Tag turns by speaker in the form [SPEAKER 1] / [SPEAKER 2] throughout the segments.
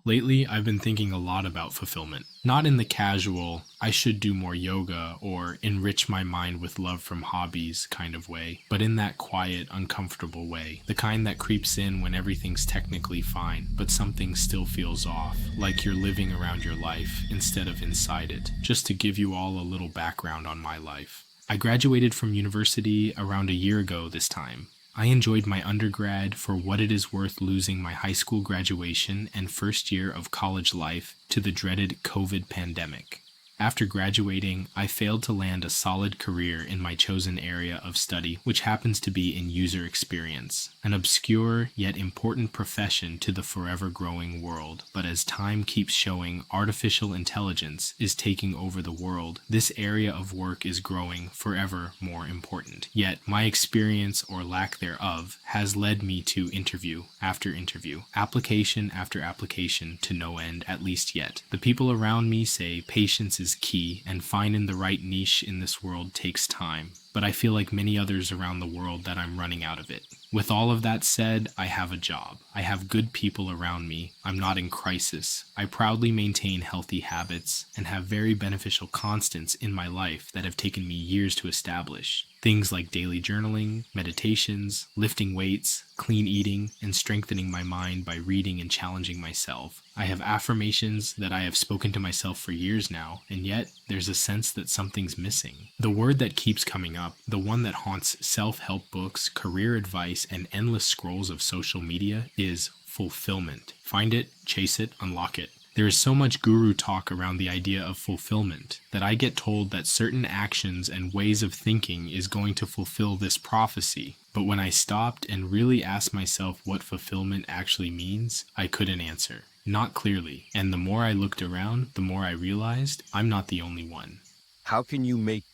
[SPEAKER 1] Lately, I've been thinking a lot about fulfillment. Not in the casual, I should do more yoga or enrich my mind with love from hobbies kind of way, but in that quiet, uncomfortable way. The kind that creeps in when everything's technically fine, but something still feels off, like you're living around your life instead of inside it. Just to give you all a little background on my life. I graduated from university around a year ago this time. I enjoyed my undergrad for what it is worth losing my high school graduation and first year of college life to the dreaded COVID pandemic. After graduating, I failed to land a solid career in my chosen area of study, which happens to be in user experience, an obscure yet important profession to the forever growing world. But as time keeps showing artificial intelligence is taking over the world, this area of work is growing forever more important. Yet, my experience or lack thereof has led me to interview after interview, application after application to no end, at least yet. The people around me say patience is key, and finding the right niche in this world takes time. But I feel like many others around the world that I'm running out of it. With all of that said, I have a job. I have good people around me. I'm not in crisis. I proudly maintain healthy habits and have very beneficial constants in my life that have taken me years to establish. Things like daily journaling, meditations, lifting weights, clean eating, and strengthening my mind by reading and challenging myself. I have affirmations that I have spoken to myself for years now, and yet there's a sense that something's missing. The word that keeps coming up, the one that haunts self-help books, career advice, and endless scrolls of social media is fulfillment. Find it, chase it, unlock it. There is so much guru talk around the idea of fulfillment that I get told that certain actions and ways of thinking is going to fulfill this prophecy. But when I stopped and really asked myself what fulfillment actually means, I couldn't answer. Not clearly. And the more I looked around, the more I realized I'm not the only one.
[SPEAKER 2] How can you make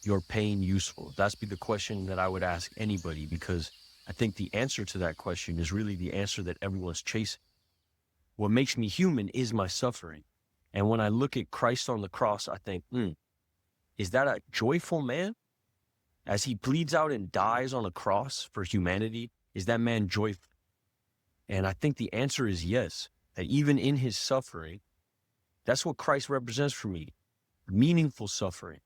[SPEAKER 2] your pain useful? That's be the question that I would ask anybody, because I think the answer to that question is really the answer that everyone's chasing. What makes me human is my suffering. And when I look at Christ on the cross, I think, is that a joyful man? As he bleeds out and dies on a cross for humanity, is that man joyful? And I think the answer is yes, that even in his suffering, that's what Christ represents for me, meaningful suffering.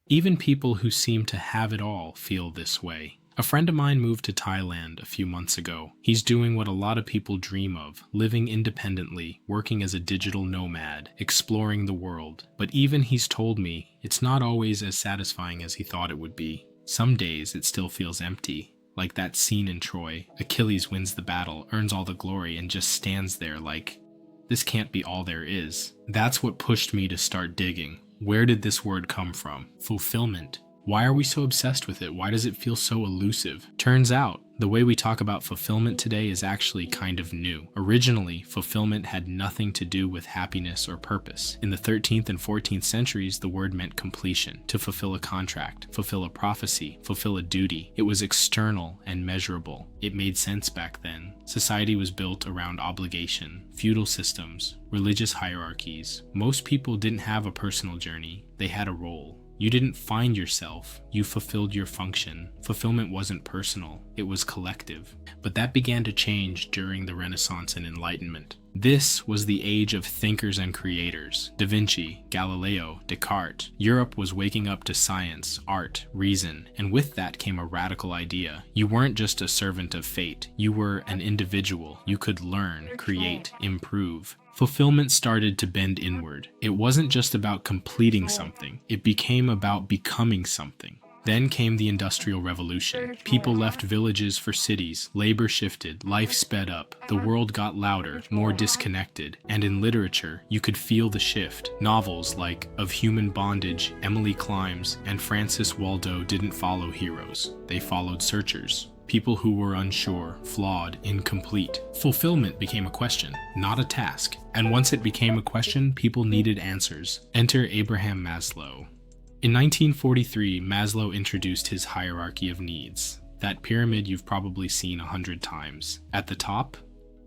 [SPEAKER 1] Even people who seem to have it all feel this way. A friend of mine moved to Thailand a few months ago. He's doing what a lot of people dream of, living independently, working as a digital nomad, exploring the world. But even he's told me, it's not always as satisfying as he thought it would be. Some days it still feels empty. Like that scene in Troy, Achilles wins the battle, earns all the glory, and just stands there like, this can't be all there is. That's what pushed me to start digging. Where did this word come from? Fulfillment. Why are we so obsessed with it? Why does it feel so elusive? Turns out, the way we talk about fulfillment today is actually kind of new. Originally, fulfillment had nothing to do with happiness or purpose. In the 13th and 14th centuries, the word meant completion, to fulfill a contract, fulfill a prophecy, fulfill a duty. It was external and measurable. It made sense back then. Society was built around obligation, feudal systems, religious hierarchies. Most people didn't have a personal journey. They had a role. You didn't find yourself, you fulfilled your function. Fulfillment wasn't personal, it was collective. But that began to change during the Renaissance and Enlightenment. This was the age of thinkers and creators. Da Vinci, Galileo, Descartes. Europe was waking up to science, art, reason, and with that came a radical idea. You weren't just a servant of fate, you were an individual. You could learn, create, improve. Fulfillment started to bend inward. It wasn't just about completing something, it became about becoming something. Then came the Industrial Revolution. People left villages for cities, labor shifted, life sped up, the world got louder, more disconnected, and in literature, you could feel the shift. Novels like Of Human Bondage, Emily Climbs, and Francis Waldo didn't follow heroes. They followed searchers. People who were unsure, flawed, incomplete. Fulfillment became a question, not a task. And once it became a question, people needed answers. Enter Abraham Maslow. In 1943, Maslow introduced his hierarchy of needs. That pyramid you've probably seen 100 times. At the top,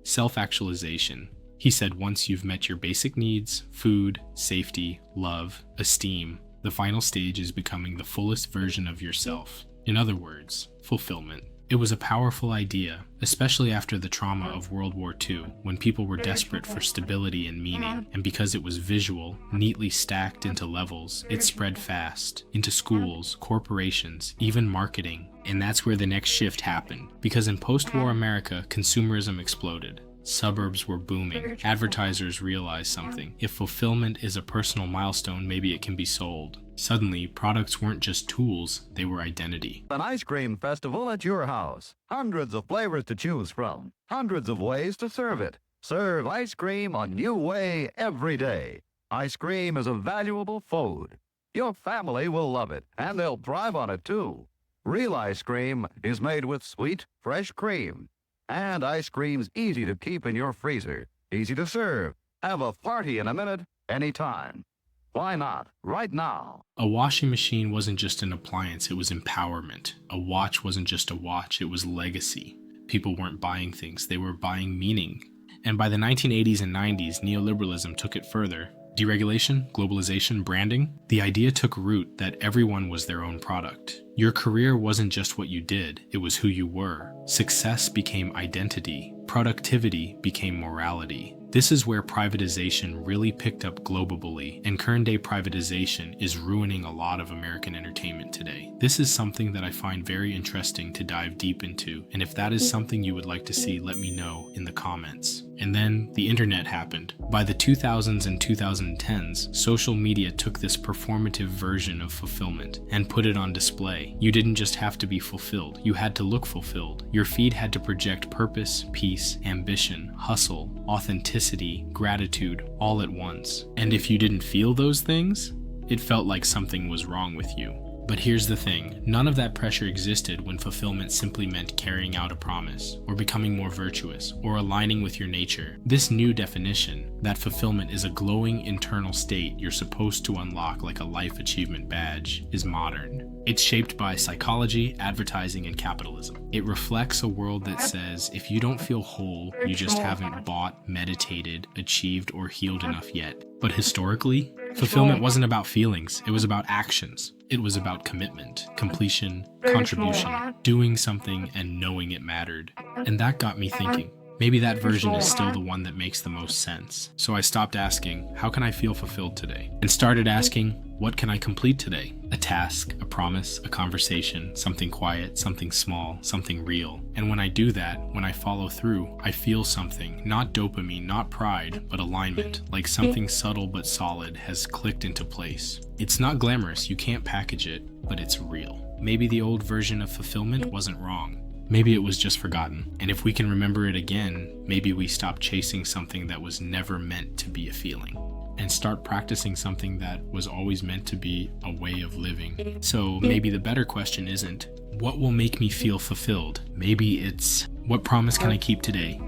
[SPEAKER 1] self-actualization. He said once you've met your basic needs, food, safety, love, esteem, the final stage is becoming the fullest version of yourself. In other words, fulfillment. It was a powerful idea, especially after the trauma of World War II, when people were desperate for stability and meaning, and because it was visual, neatly stacked into levels, it spread fast, into schools, corporations, even marketing. And that's where the next shift happened, because in post-war America, consumerism exploded. Suburbs were booming. Advertisers realized something. If fulfillment is a personal milestone, maybe it can be sold. Suddenly, products weren't just tools, they were identity.
[SPEAKER 3] An ice cream festival at your house. Hundreds of flavors to choose from. Hundreds of ways to serve it. Serve ice cream a new way every day. Ice cream is a valuable food. Your family will love it, and they'll thrive on it too. Real ice cream is made with sweet, fresh cream. And ice cream's easy to keep in your freezer. Easy to serve. Have a party in a minute, anytime. Why not, right now?
[SPEAKER 1] A washing machine wasn't just an appliance, it was empowerment. A watch wasn't just a watch, it was legacy. People weren't buying things, they were buying meaning. And by the 1980s and 90s, neoliberalism took it further. Deregulation, globalization, branding. The idea took root that everyone was their own product. Your career wasn't just what you did, it was who you were. Success became identity. Productivity became morality. This is where privatization really picked up globally, and current-day privatization is ruining a lot of American entertainment today. This is something that I find very interesting to dive deep into, and if that is something you would like to see, let me know in the comments. And then the internet happened. By the 2000s and 2010s, social media took this performative version of fulfillment and put it on display. You didn't just have to be fulfilled, you had to look fulfilled. Your feed had to project purpose, peace, ambition, hustle, authenticity, gratitude, all at once. And if you didn't feel those things, it felt like something was wrong with you. But here's the thing, none of that pressure existed when fulfillment simply meant carrying out a promise, or becoming more virtuous, or aligning with your nature. This new definition, that fulfillment is a glowing internal state you're supposed to unlock like a life achievement badge, is modern. It's shaped by psychology, advertising, and capitalism. It reflects a world that says if you don't feel whole, you just haven't bought, meditated, achieved, or healed enough yet. But historically, fulfillment wasn't about feelings, it was about actions. It was about commitment, completion, contribution, doing something and knowing it mattered. And that got me thinking, maybe that version is still the one that makes the most sense. So I stopped asking, how can I feel fulfilled today? And started asking, what can I complete today? A task, a promise, a conversation, something quiet, something small, something real. And when I do that, when I follow through, I feel something, not dopamine, not pride, but alignment, like something subtle but solid has clicked into place. It's not glamorous, you can't package it, but it's real. Maybe the old version of fulfillment wasn't wrong. Maybe it was just forgotten. And if we can remember it again, maybe we stop chasing something that was never meant to be a feeling, and start practicing something that was always meant to be a way of living. So maybe the better question isn't, what will make me feel fulfilled? Maybe it's, what promise can I keep today?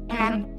[SPEAKER 4] And